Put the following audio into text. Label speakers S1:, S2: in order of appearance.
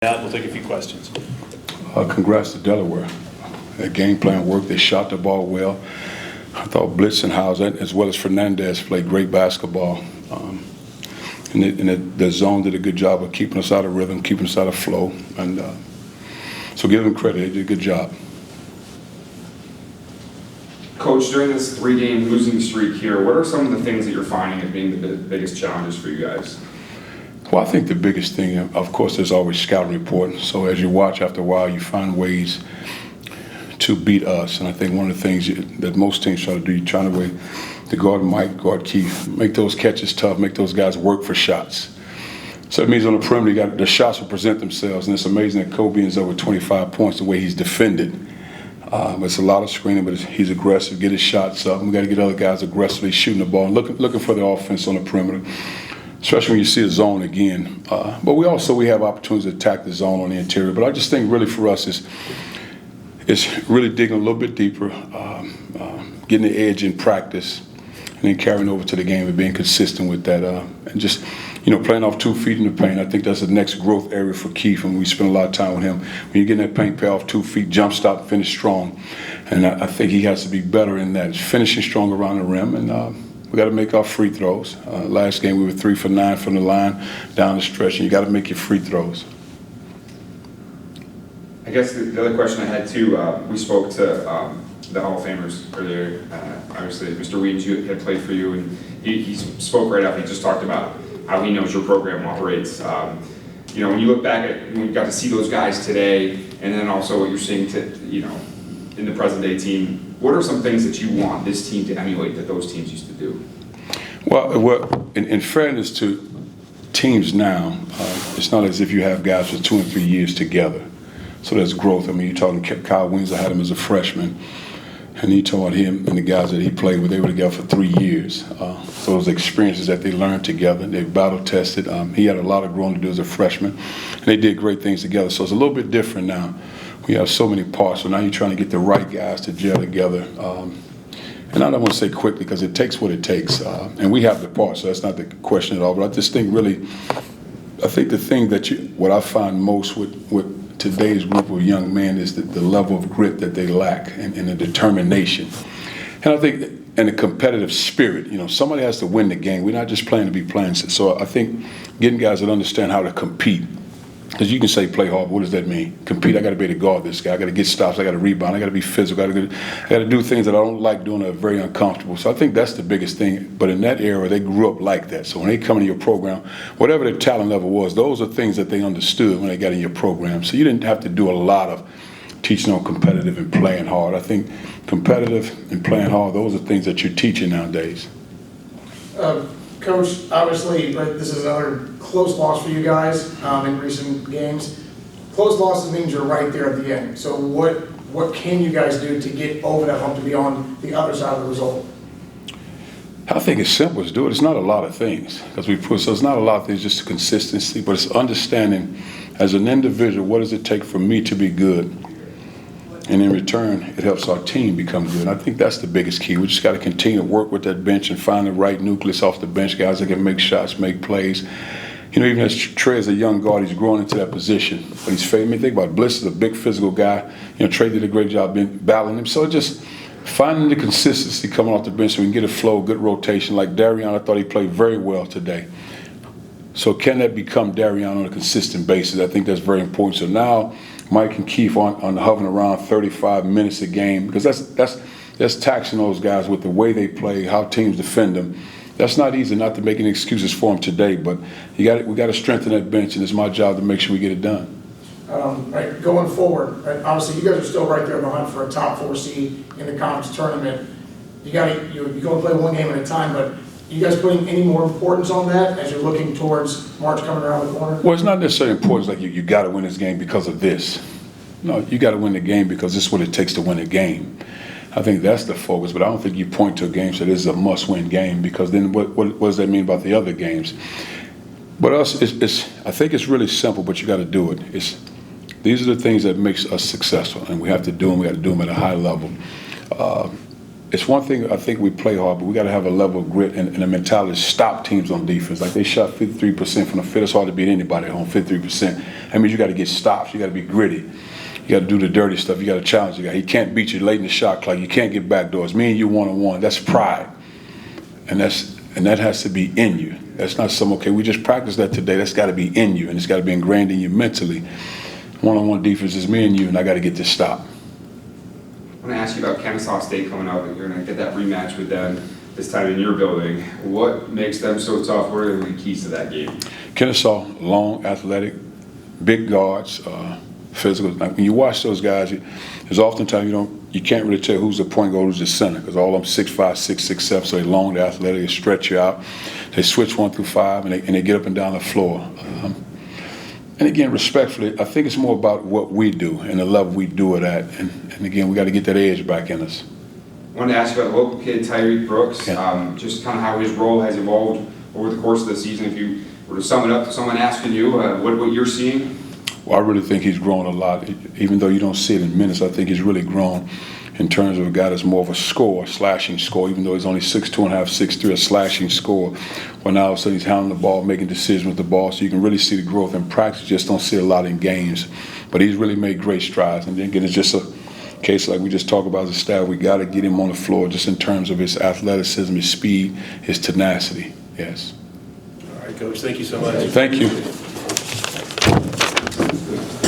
S1: Now we'll take a few questions.
S2: Congrats to Delaware. Their game plan worked. They shot the ball well. I thought Blitzenhauser as well as Fernandez played great basketball. And the zone did a good job of keeping us out of rhythm, keeping us out of flow. And so give them credit. They did a good job.
S3: Coach, during this 3-game losing streak here, what are some of the things that you're finding as being the biggest challenges for you guys?
S2: Well, I think the biggest thing, of course, there's always scouting report. So as you watch, after a while, you find ways to beat us. And I think one of the things that most teams try to do, you try to guard Mike, guard Keith, make those catches tough, make those guys work for shots. So it means on the perimeter, the shots will present themselves. And it's amazing that Kobe is over 25 points the way he's defended. It's a lot of screening, but he's aggressive, get his shots up. We got to get other guys aggressively shooting the ball and looking for the offense on the perimeter, especially when you see a zone again. But we have opportunities to attack the zone on the interior. But I just think really for us is really digging a little bit deeper, getting the edge in practice, and then carrying over to the game and being consistent with that. And just, playing off 2 feet in the paint. I think that's the next growth area for Keith, and we spend a lot of time with him. When you get in that paint, play off 2 feet, jump stop, finish strong. And I think he has to be better in that, finishing strong around the rim. And we got to make our free throws. Last game we were 3 for 9 from the line down the stretch, and you got to make your free throws.
S3: I guess the other question I had too, we spoke to the Hall of Famers earlier. Obviously, Mr. Weems had played for you, and he spoke right up. He just talked about how he knows your program operates. When you look back at when you got to see those guys today, and then also what you're seeing in the present day team, what are some things that you want this team to emulate that those teams used to do?
S2: Well, in fairness to teams now, it's not as if you have guys for 2 and 3 years together. So there's growth. I mean, you're talking Kyle Winslow had him as a freshman, and he taught him and the guys that he played with, they were together for 3 years. So those experiences that they learned together, they battle tested. He had a lot of growing to do as a freshman, and they did great things together. So it's a little bit different now. We have so many parts, so now you're trying to get the right guys to gel together. And I don't want to say quickly because it takes what it takes. And we have the parts, so that's not the question at all. But I just think really, I think the thing what I find most with today's group of young men is the level of grit that they lack and the determination. And I think, and the competitive spirit, somebody has to win the game. We're not just playing to be playing. So I think getting guys that understand how to compete, because you can say play hard, but what does that mean? Compete, I got to be able to guard this guy. I got to get stops, I got to rebound, I got to be physical, I got to do things that I don't like doing that are very uncomfortable. So I think that's the biggest thing. But in that era, they grew up like that. So when they come into your program, whatever their talent level was, those are things that they understood when they got in your program. So you didn't have to do a lot of teaching on competitive and playing hard. I think competitive and playing hard, those are things that you're teaching nowadays.
S4: Coach, obviously, this is another close loss for you guys in recent games. Close losses means you're right there at the end. So what can you guys do to get over that hump to be on the other side of the result?
S2: I think it's simple to do it. It's not a lot of things so it's not a lot of things, just consistency, but it's understanding as an individual, what does it take for me to be good? And in return, it helps our team become good. And I think that's the biggest key. We just got to continue to work with that bench and find the right nucleus off the bench, guys that can make shots, make plays. Even as Trey is a young guard, he's growing into that position. But he's fading. I mean, think about it. Bliss is a big physical guy. Trey did a great job battling him. So just finding the consistency coming off the bench so we can get a flow, good rotation. Like Darion, I thought he played very well today. So can that become Darion on a consistent basis? I think that's very important. So now Mike and Keith on hovering around 35 minutes a game, because that's taxing those guys with the way they play, how teams defend them. That's not easy, not to make any excuses for them today, but we got to strengthen that bench, and it's my job to make sure we get it done.
S4: Right, going forward, right, obviously you guys are still right there in the hunt for a top 4 seed in the conference tournament. You go and play one game at a time, but you guys putting any more importance on that as you're looking towards March coming around the corner?
S2: Well, it's not necessarily important like you got to win this game because of this. No, you got to win the game because this is what it takes to win a game. I think that's the focus, but I don't think you point to a game and say this is a must-win game, because then what does that mean about the other games? But I think it's really simple, but you got to do it. These are the things that makes us successful, and we have to do them. We got to do them at a high level. it's one thing I think we play hard, but we got to have a level of grit and a mentality to stop teams on defense. Like they shot 53% from the field. It's hard to beat anybody at home, 53%. That means you got to get stops. You got to be gritty. You got to do the dirty stuff. You got to challenge the guy. He can't beat you late in the shot clock. You can't get back doors. Me and you one-on-one. That's pride, and that has to be in you. That's not some, okay, we just practiced that today. That's got to be in you, and it's got to be ingrained in you mentally. One-on-one defense is me and you, and I got to get this stop.
S3: I want to ask you about Kennesaw State coming up, and you're going to get that rematch with them this time in your building. What makes them so tough? What are the keys to that game?
S2: Kennesaw, long, athletic, big guards, physical. Like when you watch those guys, there's oftentimes you can't really tell who's the point guard, who's the center, because all of them 6'5", 6'6", 7", so they're long, they're athletic, they stretch you out. They switch 1 through 5, and they get up and down the floor. And again, respectfully, I think it's more about what we do and the level we do it at. And again, we got to get that edge back in us.
S3: I wanted to ask you about the local kid, Tyreek Brooks,
S2: Yeah.
S3: just kind of how his role has evolved over the course of the season. If you were to sum it up to someone asking you what you're seeing.
S2: Well, I really think he's grown a lot. Even though you don't see it in minutes, I think he's really grown in terms of a guy that's more of a scorer, slashing score, even though he's only 6'2.5", 6'3", a slashing score. Well, now all of a sudden he's handling the ball, making decisions with the ball, so you can really see the growth in practice. You just don't see a lot in games. But he's really made great strides. And again, it's just a case like we just talked about as a staff. We got to get him on the floor just in terms of his athleticism, his speed, his tenacity. Yes.
S1: All right, Coach, thank you so much.
S2: Thank you.